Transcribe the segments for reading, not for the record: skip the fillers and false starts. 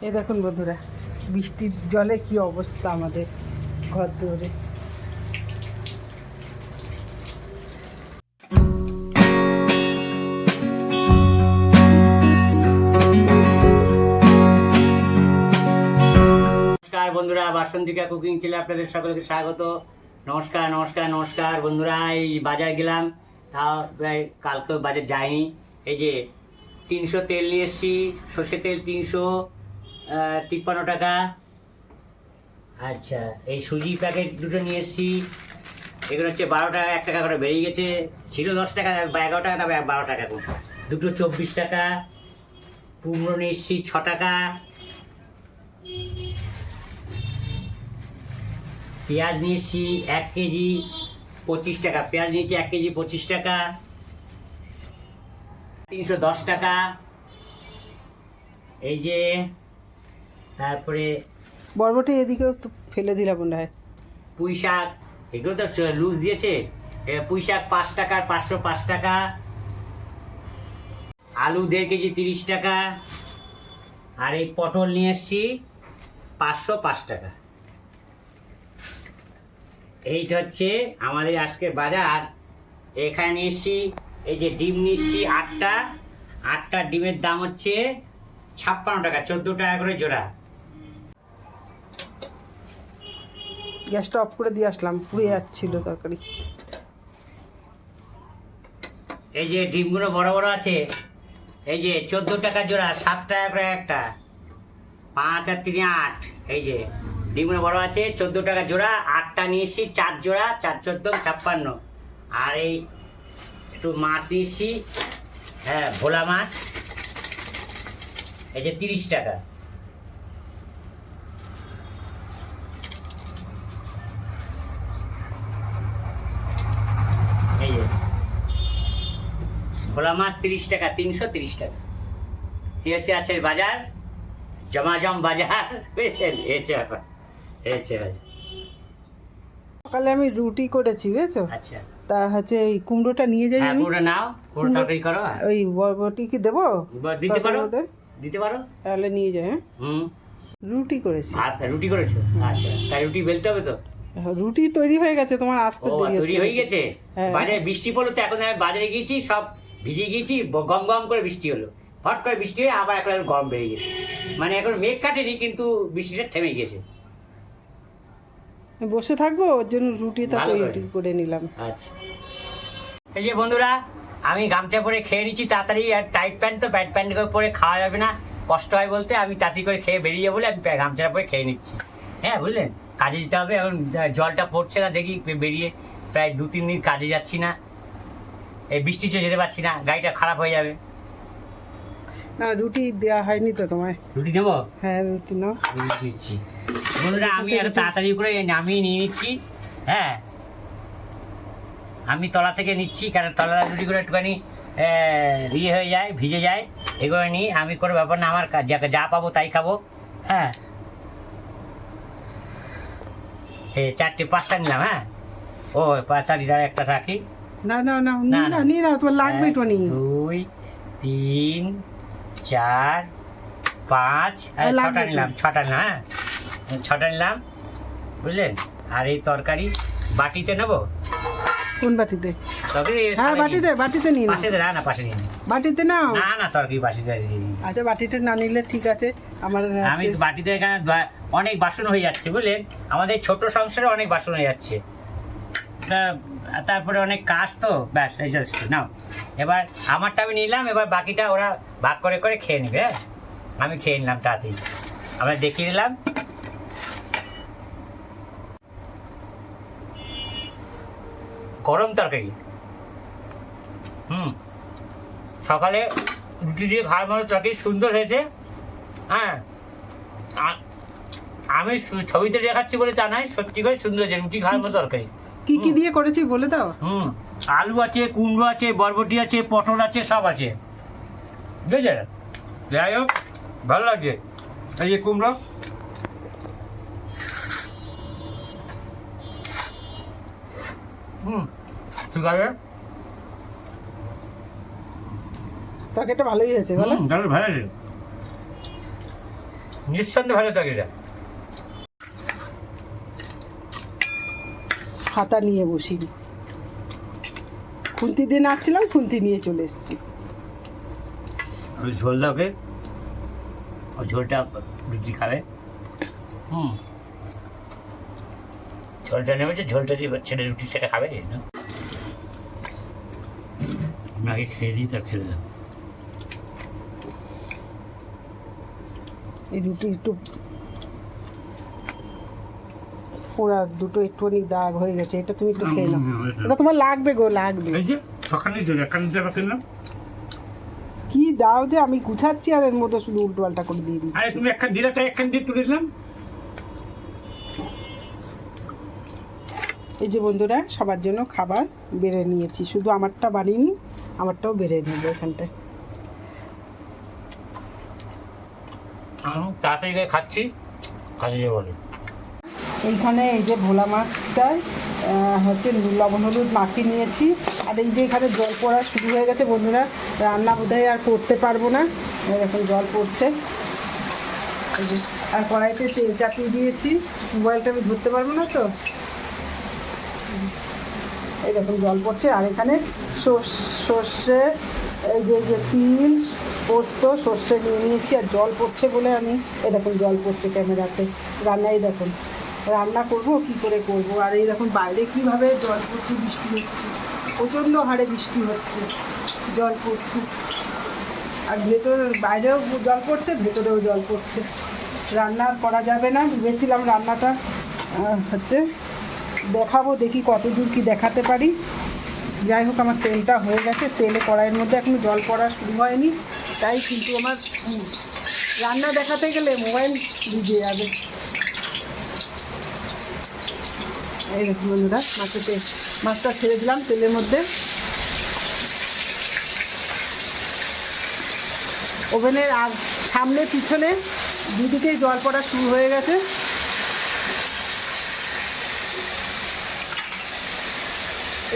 এই দেখুন বন্ধুরা, বৃষ্টির জলে কি অবস্থা আমাদের ঘর দৌড়ে। নমস্কার বন্ধুরা, বাসন্তিকা কুকিং চ্যানেলে আপনাদের সকলকে স্বাগত। নমস্কার নমস্কার নমস্কার বন্ধুরা। এই বাজার গেলাম, তাও প্রায় কালকেও বাজার যায়নি। এই যে 300 তেল নিয়ে এসেছি, সর্ষে তেল 353 টাকা। আচ্ছা, এই সুজি প্যাকেট দুটো নিয়ে এসেছি, এগুলো হচ্ছে 12 টাকা, 1 টাকা করে বেরিয়ে গেছে। ছিল 10 টাকা বা 11 টাকা, তবে 12 টাকা করে। দুটো 24 টাকা। কুমড়ো নিয়ে এসেছি 6 টাকা। পেঁয়াজ নিয়েছি 1 কেজি 25 টাকা। পেঁয়াজ নিয়েছি 1 কেজি 25 টাকা। 310 টাকা। এই যে তারপরে বরবটি এদিকেও তো ফেলে দিলাম মনে হয়। পুঁই শাক, এগুলো তো লুজ দিয়েছে। পুঁই শাক 5 টাকা, 505 টাকা। আলু 1.5 কেজি 30 টাকা। আর এই পটল নিয়ে এসছি 505 টাকা। এইটা হচ্ছে আমাদের আজকে বাজার। এখানে নিয়ে এসছি, এই যে ডিম নিচ্ছি 8টা ডিমের দাম হচ্ছে 56 টাকা, 14 টাকা করে জোড়া। গ্যাসটা অফ করে দিয়ে আসলাম, পুড়ে যাচ্ছিল তরকারি। এই যে ডিমগুলো বড় বড় আছে, এই যে 14 টাকা জোড়া, 7 টাকা করে একটা, 5 আর 3 8। এই যে ডিমগুলো বড় আছে, 14 টাকা জোড়া। 8টা নিয়ে এসছি, 4 জোড়া, 4 14 56। আর এই একটু মাছ নিয়ে এসছি, হ্যাঁ ভোলা মাছ, এই যে 30 টাকা। এই যে ভোলা মাছ 30 টাকা, 330 টাকা। এই হচ্ছে আজকের বাজার, জমাজম বাজার, বুঝেছেন? সকালে আমি রুটি করেছি, বুঝেছো? আচ্ছা, তা হচ্ছে এই কুমড়োটা নিয়ে যাই হ্যাঁ আমি। পুরো নাও, পুরো তরকারি করো। ওই বরবটি কি দেবো? দিতে পারো, তরকারির মধ্যে? দিতে পারো। তাহলে নিয়ে যাই। হ্যাঁ, হুম, রুটি করেছি। আচ্ছা রুটি করেছো? আচ্ছা, তাই রুটি বেলতে হবে তো? রুটি তৈরি হয়ে গেছে, তোমার আসতে ও দেরি তৈরি হচ্ছে। হয়ে গেছে। হ্যাঁ। বাজারে বৃষ্টি পড়লো তো, এখন আমি বাজারে গিয়েছি, সব ভিজে গিয়েছি, গম গম করে বৃষ্টি হলো। হট করে বৃষ্টি হয়ে আবার এখন গরম বেড়ে গেছে। মানে এখন মেঘ কাটেনি, কিন্তু বৃষ্টিটা থেমে গেছে। বসে থাকবো, ওর জন্য রুটিটা ভালো তৈরি করে নিলাম। আচ্ছা, এই যে বন্ধুরা, আমি গামছা পরে খেয়ে নিচ্ছি তাড়াতাড়ি। আর টাইট প্যান্ট তো, প্যান্ট করে পরে খাওয়া যাবে না, কষ্ট হয় বলতে। আমি তাড়াতাড়ি করে খেয়ে বেরিয়ে যাবো বলে আমি গামছাটা পরে খেয়ে নিচ্ছি। হ্যাঁ বুঝলেন, কাজে যেতে হবে এখন। জলটা পড়ছে না, দেখি বেরিয়ে প্রায় 2-3 দিন কাজে যাচ্ছি না। এই বৃষ্টি চলে যেতে পারছি না, গাড়িটা খারাপ হয়ে যাবে। না, রুটি দেওয়া হয়নি তো তোমায়। রুটি নেবো? হ্যাঁ, রুটি নাও। রুটি নিচ্ছি বন্ধুরা, আমি এত তাড়াতাড়ি করে নামিয়ে নিয়ে নিচ্ছি। হ্যাঁ, আমি তলা থেকে নিচ্ছি, কারণ তলা রুটিগুলো একটুখানি ইয়ে হয়ে যায়, ভিজে যায়। এগুলো নিই আমি, কোনো ব্যাপার না, আমার যা পাবো তাই খাবো। হ্যাঁ, 4-5টা নিলাম। হ্যাঁ, ও 5টা দিদার একটা থাকি। না না না, নিয়ে নাও, তোমার লাগবে তো। 1 2 3 4 5, 6টা নিলাম। 6টা না, হ্যাঁ 6টা নিলাম, বুঝলেন? আর এই তরকারি বাটিতে নেবো। কোন বাটিতে? তরকারি হ্যাঁ, বাটিতে নিয়ে নাও। পাশে না, পাশে নিয়ে নিই। বাটিতে নাও। না তরকারি বাটিতে নিয়ে নিই। আচ্ছা, বাটিতে না নিলে ঠিক আছে। আমার আমি বাটিতে, এখানে অনেক বাসন হয়ে যাচ্ছে, বুঝলেন? আমাদের ছোট সংসারে অনেক বাসন হয়ে যাচ্ছে, তারপরে অনেক কাজ তো, ব্যাস এই জাস্ট নাও। এবার আমারটা আমি নিলাম, এবার বাকিটা ওরা ভাগ করে করে খেয়ে নেবে। হ্যাঁ, আমি খেয়ে নিলাম তাড়াতাড়ি, আমরা দেখিয়ে নিলাম। গরম তরকারি, সকালে রুটি দিয়ে খাওয়ার মতো তরকারি, সুন্দর হয়েছে। হ্যাঁ, আমি ছবিতে দেখাচ্ছি বলে তা নয়, সত্যি করে সুন্দর হয়েছে রুটি খাওয়ার মতো তরকারি। কি কি দিয়ে করেছি বলে দাও। আলু আছে, কুমড়ো আছে, বরবটি আছে, পটল আছে, সব আছে, বুঝেছে? যাই হোক, ভালো লাগছে। এই যে কুমড়ো, ঠিক আছে, তরকারিটা ভালোই হয়েছে, বলো। ভালো আছে। নিঃসন্দেহে ভালো তরকারিটা। হাতা নিয়ে বসিনি, খুন্তি দিয়ে নাড়ছিলাম, খুন্তি নিয়ে চলে এসেছি। ওই ঝোল দাওকে, ওই ঝোলটা রুটি খাবে। ঝোলটা নেমেছে, ঝোলটা দিয়ে ছেলে রুটি সেটা খাবে না। আমি আগে খেয়ে দিই, তার খেলে দাও। এই রুটি একটু পোড়া, দুটো একটুখানি দাগ হয়ে গেছে, এটা তুমি একটু খেয়ে নাও। এটা তোমার লাগবে গো, লাগবে। এই যে সকালে কিনলাম। কি দাও যে, আমি গুছাচ্ছি আর এর মধ্যে শুধু উল্টো পাল্টা করে দিয়ে দিই। আরে তুমি একখান দিলে, একখান দিয়ে তুলে দিলাম। এই যে বন্ধুরা, সবার জন্য খাবার বেড়ে নিয়েছি, শুধু আমারটা বানিয়ে, আমারটাও বেড়ে নেবো এখানটায়। তাড়াতাড়ি করে খাচ্ছি, কাজে বলে। এইখানে এই যে ভোলা মাছটায় হচ্ছে লবণ হলুদ মাখিয়ে নিয়েছি। আর এই যে এখানে জল পড়া শুরু হয়ে গেছে বন্ধুরা, রান্না বোধহয় আর করতে পারবো না, এখন জল পড়ছে। এই যে আর কড়াইতে তেল চাপিয়ে দিয়েছি, মোবাইলটা আমি ধরতে পারবো না তো। এই দেখুন জল পড়ছে। আর এখানে সর্ষে, এই যে তিল, পোস্ত, সর্ষে নিয়ে নিয়েছি। আর জল পড়ছে বলে আমি, এই দেখুন জল পড়ছে ক্যামেরাতে। রান্নাই দেখুন, রান্না করবো কি করে করব। আর এই দেখুন বাইরে কীভাবে জল পড়ছে, বৃষ্টি হচ্ছে, প্রচণ্ড হারে বৃষ্টি হচ্ছে, জল পড়ছে। আর বাইরেও জল পড়ছে, ভেতরেও জল পড়ছে। রান্না করা যাবে না, ভেবেছিলাম রান্নাটা হচ্ছে দেখাবো, দেখি কত দূর কী দেখাতে পারি। যাই হোক, আমার তেলটা হয়ে গেছে, তেলে কড়াইয়ের মধ্যে এখনো জল পড়া শুরু হয়নি, তাই কিন্তু আমার রান্না দেখাতে গেলে মোবাইল ভিজে যাবে। এই দেখুন বন্ধুরা, মাছটা ছেড়ে দিলাম তেলের মধ্যে। ওভেনের সামনে পিছনে দুদিকেই জল পড়া শুরু হয়ে গেছে।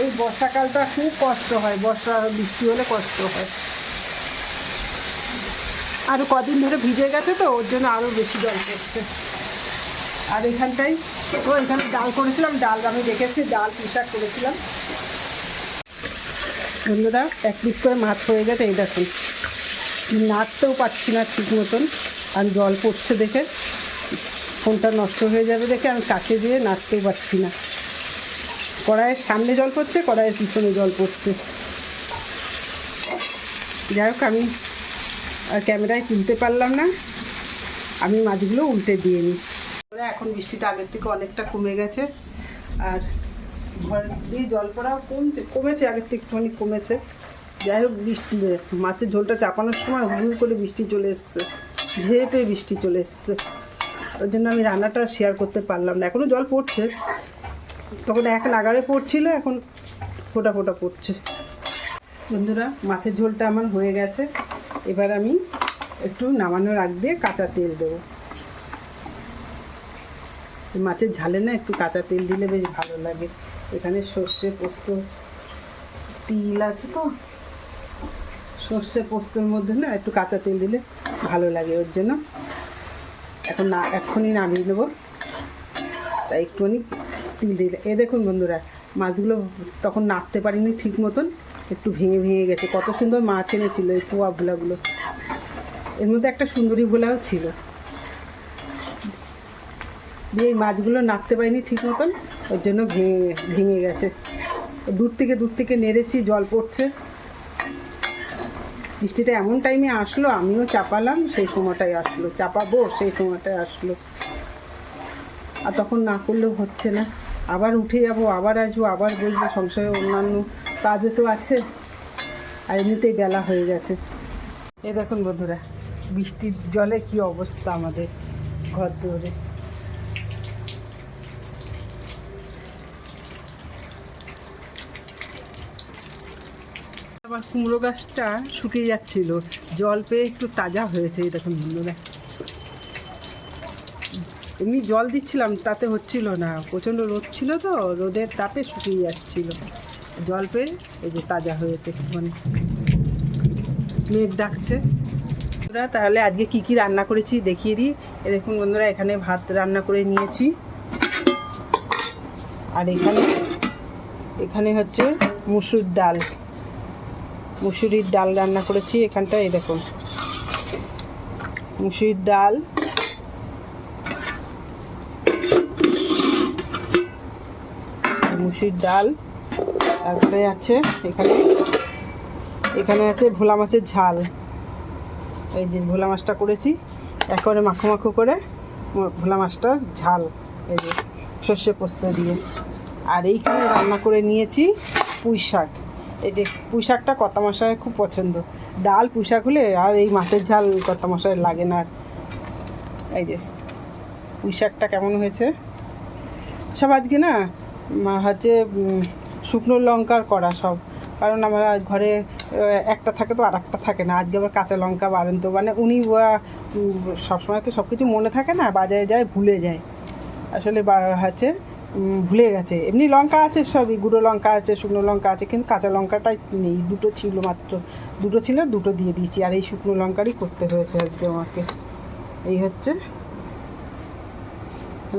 এই বর্ষাকালটা খুব কষ্ট হয়, বর্ষা বৃষ্টি হলে কষ্ট হয়। আরও কদিন ধরে ভিজে গেছে তো, ওর জন্য আরও বেশি জল পড়ছে। আর এখানটাই এখানে ডাল করেছিলাম, ডাল আমি দেখেছি, ডাল পুঁশাক করেছিলাম। বন্ধুরা, এক পিস করে মাছ হয়ে গেছে। এই দেখুন, নাড়তেও পারছি না ঠিক মতন, আর জল পড়ছে দেখে ফোনটা নষ্ট হয়ে যাবে দেখে আমি কাছে দিয়ে নাড়তেও পারছি না। কড়াইয়ের সামনে জল পড়ছে, কড়াইয়ের পিছনে জল পড়ছে। যাই হোক, আমি আর ক্যামেরায় তুলতে পারলাম না, আমি মাছগুলো উল্টে দিয়ে নিই। এখন বৃষ্টিটা আগের থেকে অনেকটা কমে গেছে, আর ঘর দিয়ে জল পড়াও কমেছে, আগের থেকে একটুখানি কমেছে। যাই হোক, বৃষ্টি মাছের ঝোলটা চাপানোর সময় হুড় করে বৃষ্টি চলে এসছে, ঝেঁপে বৃষ্টি চলে এসছে। ওই জন্য আমি রান্নাটা শেয়ার করতে পারলাম না। এখনও জল পড়ছে, তখন এক নাগাড়ে পড়ছিল, এখন ফোঁটা ফোঁটা পড়ছে। বন্ধুরা, মাছের ঝোলটা আমার হয়ে গেছে। এবার আমি একটু নামানোর আগ দিয়ে কাঁচা তেল দেবো। মাছের ঝালে না একটু কাঁচা তেল দিলে বেশ ভালো লাগে। এখানে সর্ষে পোস্ত তিল আছে তো, সর্ষে পোস্তর মধ্যে না একটু কাঁচা তেল দিলে ভালো লাগে, ওর জন্য এক্ষুনি নামিয়ে নেবো। তাই একটুখানি তিল দিলে, এ দেখুন বন্ধুরা, মাছগুলো তখন নাড়তে পারিনি ঠিক মতন, একটু ভেঙে ভেঙে গেছে। কত সুন্দর মাছ এনেছিল এই পোয়া ভোলাগুলো, এর মধ্যে একটা সুন্দরী ভোলাও ছিল। দিয়ে এই মাছগুলো নাড়তে পারিনি ঠিক মতন, ওর জন্য ভেঙে গেছে। দূর থেকে নেড়েছি, জল পড়ছে। বৃষ্টিটা এমন টাইমে আসলো, আমিও চাপালাম সেই সময়টাই আসলো, চাপাবো সেই সময়টাই আসলো। আর তখন না করলেও হচ্ছে না, আবার উঠে যাব, আবার আসবো, আবার বসবো, সংসারে অন্যান্য কাজও তো আছে, আর এমনিতেই বেলা হয়ে গেছে। এই দেখুন বন্ধুরা, বৃষ্টির জলে কি অবস্থা আমাদের ঘর দৌড়ে। আবার কুমড়ো গাছটা শুকিয়ে যাচ্ছিল, জল পেয়ে একটু তাজা হয়েছে। এই দেখুন বন্ধুরা, এমনি জল দিচ্ছিলাম তাতে হচ্ছিল না, প্রচণ্ড রোদ ছিল তো, রোদের তাপে শুকিয়ে যাচ্ছিল। জল পেয়ে এই যে তাজা হয়েছে। মানে মেঘ ডাকছে। বন্ধুরা তাহলে আজকে কি কি রান্না করেছি দেখিয়ে দিই। দেখুন বন্ধুরা, এখানে ভাত রান্না করে নিয়েছি, আর এখানে হচ্ছে মুসুরির ডাল রান্না করেছি। এখানটা এই দেখুন মুসুরির ডাল, তারপরে আছে এখানে আছে ভোলা মাছের ঝাল। এই যে ভোলা মাছটা করেছি একবারে মাখো মাখো করে, ভোলা মাছটার ঝাল, এই যে সর্ষে পোস্ত দিয়ে। আর এইখানে রান্না করে নিয়েছি পুঁই শাক। এই যে পুঁই শাকটা কর্তা মশাইয়ের খুব পছন্দ, ডাল পুঁই শাক হলে আর এই মাছের ঝাল কর্তা মশাইয়ের লাগে না। এই যে পুঁই শাকটা কেমন হয়েছে। সব আজকে না হচ্ছে শুকনো লঙ্কার করা সব, কারণ আমার ঘরে একটা থাকে তো আর একটা থাকে না। আজকে আবার কাঁচা লঙ্কা বাড়েন তো, মানে উনি সবসময় তো সব কিছু মনে থাকে না, বাজারে যায় ভুলে যায়, আসলে হচ্ছে ভুলে গেছে। এমনি লঙ্কা আছে সবই, গুঁড়ো লঙ্কা আছে, শুকনো লঙ্কা আছে, কিন্তু কাঁচা লঙ্কাটাই নেই। দুটো ছিল মাত্র, দুটো দিয়ে দিয়েছি, আর এই শুকনো লঙ্কারই করতে হয়েছে আজকে আমাকে। এই হচ্ছে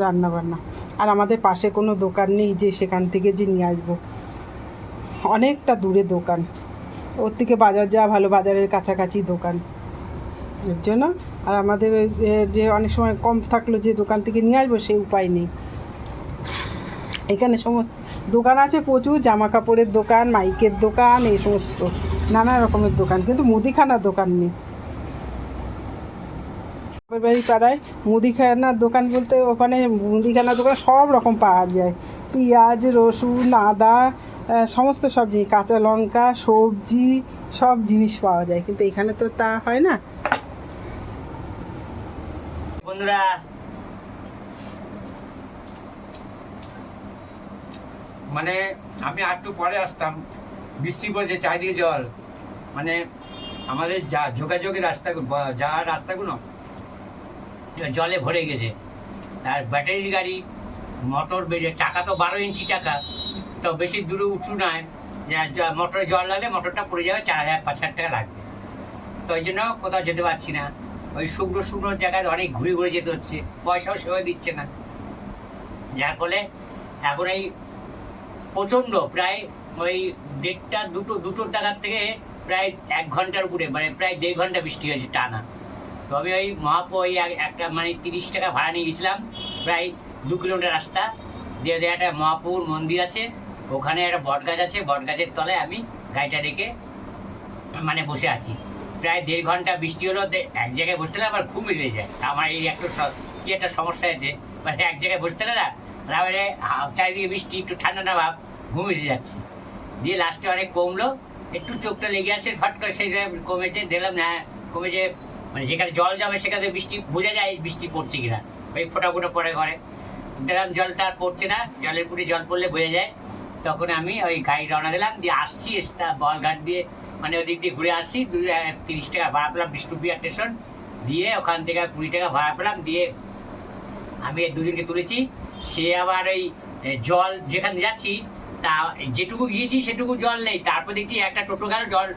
রান্না বান্না। আর আমাদের পাশে কোনো দোকান নেই যে সেখান থেকে যে নিয়ে আসবো, অনেকটা দূরে দোকান, ওর থেকে বাজার যাওয়া ভালো, বাজারের কাছাকাছি দোকান, এর জন্য। আর আমাদের যে অনেক সময় কম থাকলো যে দোকান থেকে নিয়ে আসবো সেই উপায় নেই। এখানে দোকান আছে প্রচুর, জামা কাপড়ের দোকান, মাইকের দোকান, এই সমস্ত নানা রকমের দোকান, কিন্তু মুদিখানার দোকান নেই। বাড়ি পাড়ায় মুদিখানার দোকান বলতে ওখানে মুদিখানার দোকান সব রকম পাওয়া যায়, পেঁয়াজ, রসুন, আদা, সমস্ত সব জিনিস, কাঁচা লঙ্কা, সবজি, সব জিনিস পাওয়া যায়, কিন্তু এখানে তো তা হয় না। বন্ধুরা মানে আমি একটু পরে আসতাম, বৃষ্টি পড়ছে, চারিদিকে জল, মানে আমাদের যা যোগাযোগের যাওয়ার রাস্তাগুলো জলে ভরে গেছে। আর ব্যাটারির গাড়ি, মোটর বেজে, চাকা তো 12 ইঞ্চি চাকা, তো বেশি দূরে উঁচু নয়, মোটরে জল লাগলে মোটরটা পড়ে যাবে, 4,000-5,000 টাকা লাগবে। তো ওই জন্য কোথাও যেতে পারছি না, ওই শুকনো জায়গায় অনেক ঘুরে যেতে হচ্ছে, পয়সাও সেভাবে দিচ্ছে না, যার ফলে এখন এই প্রচণ্ড প্রায় ওই 1.5-2 টাকার থেকে প্রায় 1 ঘন্টার উপরে, মানে প্রায় 1.5 ঘন্টা বৃষ্টি হয়েছে টানা। তো আমি ওই ওই একটা মানে 30 টাকা ভাড়া নিয়ে গেছিলাম, প্রায় 2 কিলোমিটার রাস্তা দিয়ে একটা মহাপুর মন্দির আছে, ওখানে একটা বট গাছ আছে, বট গাছের তলায় আমি গাড়িটা রেখে মানে বসে আছি। প্রায় 1.5 ঘন্টা বৃষ্টি হলো, এক জায়গায় বসতে গেলে আবার ঘুম এসে যায়। আমার এই একটা সমস্যা আছে, মানে এক জায়গায় বসতে গেলে না, চারিদিকে বৃষ্টি, একটু ঠান্ডা ভাব, ঘুম এসে যাচ্ছে। দিয়ে লাস্টে অনেক কমলো, একটু চোখটা লেগে আছে, ফট করে সেই কমেছে, দেখলাম না কমেছে, মানে যেখানে জল যাবে সেখানে বৃষ্টি বোঝা যায় বৃষ্টি পড়ছে কিনা, ওই ফোটা পড়ে ঘরে দেখলাম জলটা আর পড়ছে না, জলের পুরে জল পড়লে বোঝা যায়। তখন আমি ওই গাড়ি রওনা দিলাম, দিয়ে আসছি বলঘাট দিয়ে, মানে ওদিক দিয়ে ঘুরে আসছি। 30 টাকা ভাড়া পেলাম বিষ্ণুপ্রিয়া স্টেশন দিয়ে, ওখান থেকে 20 টাকা ভাড়া পেলাম, দিয়ে আমি দুজনকে তুলেছি। সে আবার ওই জল যেখানে যাচ্ছি তা যেটুকু গিয়েছি সেটুকু জল নেই, তারপর দেখছি একটা টোটো গেল, জল,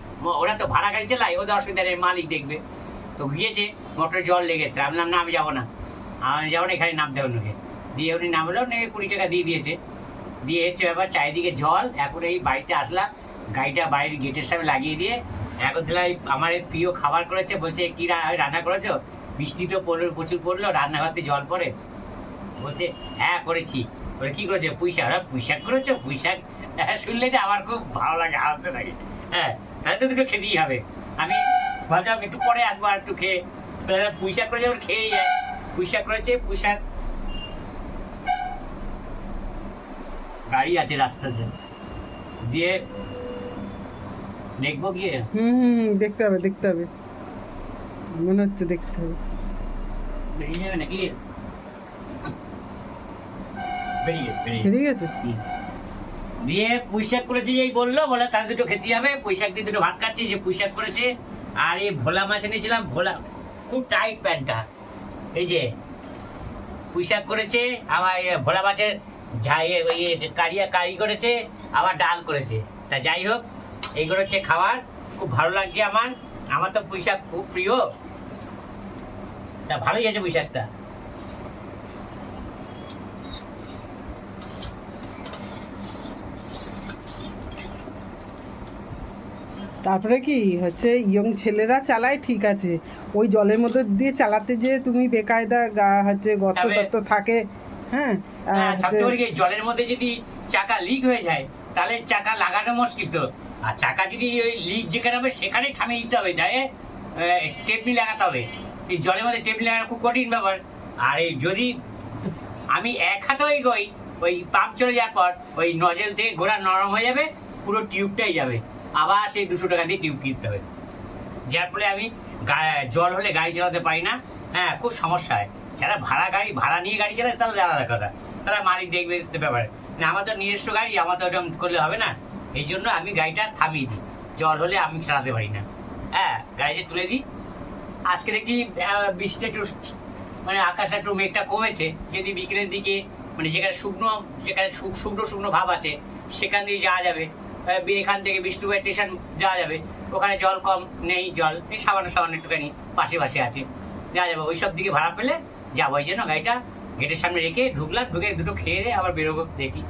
ওরা তো ভাড়া গাড়ি চালায়, ওদের অসুবিধা নেই, মালিক দেখবে, তো গিয়েছে মোটরে জল লেগেছে। আমি বললাম না, আমি যাবো না, এখানে নামতে হবে ওকে। দিয়ে উনি নামলো, 20 টাকা দিয়ে দিয়েছে, দিয়ে হচ্ছে ব্যাপার, চারিদিকে জল। এখন এই বাড়িতে আসলাম, গাড়িটা বাড়ির গেটের সামনে লাগিয়ে দিয়ে এখন দিলাম আমার প্রিয় খাবার করেছে, বলছে কি রান্না করেছো, বৃষ্টি তো প্রচুর পড়লো, রান্নাঘরতে জল পড়ে, বলছে হ্যাঁ করেছি। বলে কি করেছে, পুঁই শাক করেছো, পুঁই শাক শুনলে এটা আমার খুব ভালো লাগে, আনতে লাগে। হ্যাঁ, তাহলে তো দুটো খেতেই হবে। আমি ভাবলাম একটু পরে আসবো আর একটু খেয়ে, পুঁই শাক করেছে, ওর খেয়েই যায়। পুঁই শাক করেছে, পুঁই শাক, গাড়ি আছে রাস্তাতে, দিয়ে দেখবো গিয়ে। দেখতে হবে, মনে হচ্ছে দেখতে হবে, বেরিয়ে যাবে নাকি, বেরিয়ে গেছে। দিয়ে পুঁই শাক করেছে, যেই বললো, বলে তাহলে দুটো খেতে হবে, পুঁই শাক দিয়ে দুটো ভাত খাচ্ছি, যে পুঁই শাক করেছে। আর এই ভোলা মাছ এনেছিলাম, ভোলা, খুব টাইট প্যান্টটা, এই যে পুঁই শাক করেছে, আবার ভোলা মাছের কারি করেছে, আবার ডাল করেছে। তা যাই হোক, এইগুলো হচ্ছে খাবার, খুব ভালো লাগছে আমার তো পুঁই শাক খুব প্রিয়। তা ভালোই আছে পুঁই শাকটা। তারপরে কি হচ্ছে, ইয়ং ছেলেরা চালায় ঠিক আছে, ওই জলের মধ্যে দিয়ে চালাতে যে তুমি বেকায়দা হচ্ছে গর্ত তবে- টর্ত থাকে। হ্যাঁ আর হ্যাঁ, হচ্ছে সবচেয়ে বড় কি, জলের মধ্যে যদি চাকা লিক হয়ে যায় তাহলে চাকা লাগানো মুশকিল তো। আর চাকা যদি ওই লিক যেখানে হবে সেখানেই থামিয়ে দিতে হবে, যায় স্টেপনি লাগাতে হবে। এই জলের মধ্যে স্টেপনি লাগানো খুব কঠিন ব্যাপার। আর এই যদি আমি এক হাতে এগোই, ওই পাম্প চলে যাওয়ার পর ওই নজেল থেকে ঘোড়া নরম হয়ে যাবে, পুরো টিউবটাই যাবে, আবার সেই 200 টাকা দিয়ে টিউব কিনতে হবে। যার ফলে আমি জল হলে গাড়ি চালাতে পারি না। হ্যাঁ, খুব সমস্যা হয়। যারা ভাড়া নিয়ে গাড়ি চালায় তাহলে আলাদা কথা, তারা মালিক দেখবে ব্যাপারে না। আমার তো নিজস্ব গাড়ি, আমার তো ওটা করলে হবে না। এই জন্য আমি গাড়িটা থামিয়ে দিই, জল হলে আমি চালাতে পারি না। হ্যাঁ, গাড়িতে তুলে দিই। আজকে দেখছি বৃষ্টি একটু, মানে আকাশ একটু মেঘটা কমেছে। যদি বিকেলের দিকে মানে যেখানে শুকনো শুকনো ভাব আছে সেখান দিয়ে যাওয়া যাবে। এখান থেকে বিষ্ণুপুর স্টেশন যাওয়া যাবে, ওখানে জল কম নেই, জল এই সামান্য একটুখানি পাশে আছে, যাওয়া যাবে। ওইসব দিকে ভাড়া পেলে যাবো। ওই জন্য গাড়িটা গেটের সামনে রেখে ঢুকলাম, ঢুকে দুটো খেয়ে দিয়ে আবার বেরোবো, দেখি